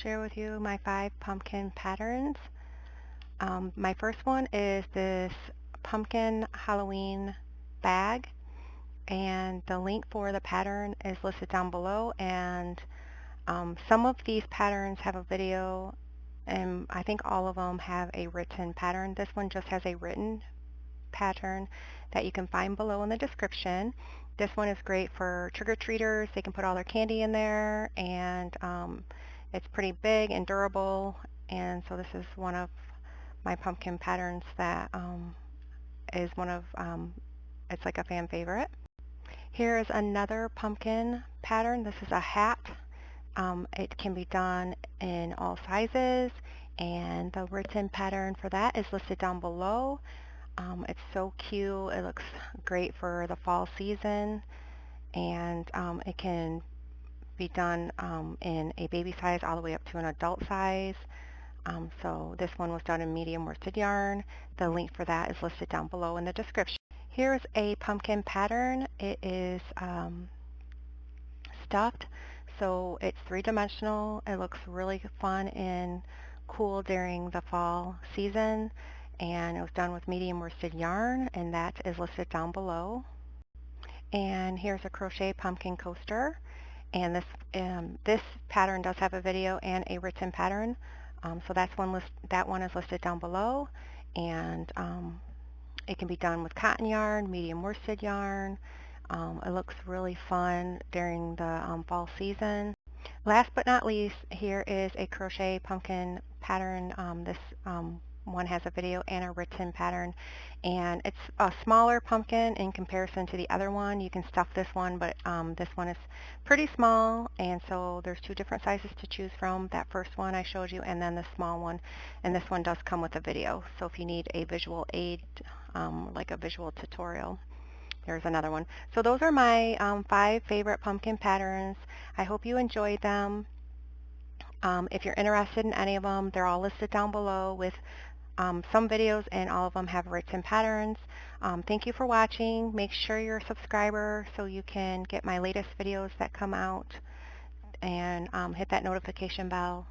share with you my 5 pumpkin patterns. My first one is this pumpkin Halloween bag, and the link for the pattern is listed down below. And some of these patterns have a video, and I think all of them have a written pattern. This one just has a written pattern that you can find below in the description. This one is great for trick-or-treaters. They can put all their candy in there, and it's pretty big and durable. And so this is one of my pumpkin patterns that is one of, it's like a fan favorite. Here is another pumpkin pattern. This is a hat. It can be done in all sizes, and the written pattern for that is listed down below. It's so cute. It looks great for the fall season, and it can be done in a baby size all the way up to an adult size. So this one was done in medium worsted yarn. The link for that is listed down below in the description. Here's a pumpkin pattern. It is stuffed, so it's three-dimensional. It looks really fun and cool during the fall season, and it was done with medium worsted yarn, and that is listed down below. And here's a crochet pumpkin coaster, and this pattern does have a video and a written pattern. So that one is listed down below, and it can be done with cotton yarn, medium worsted yarn. It looks really fun during the fall season. Last but not least, here is a crochet pumpkin pattern. This one has a video and a written pattern, and it's a smaller pumpkin in comparison to the other one. You can stuff this one, but this one is pretty small, and so there's two different sizes to choose from. That first one I showed you, and then the small one, and this one does come with a video. So if you need a visual aid, like a visual tutorial, there's another one. So those are my 5 favorite pumpkin patterns. I hope you enjoyed them. If you're interested in any of them, they're all listed down below with some videos, and all of them have written patterns. Thank you for watching. Make sure you're a subscriber so you can get my latest videos that come out, and hit that notification bell.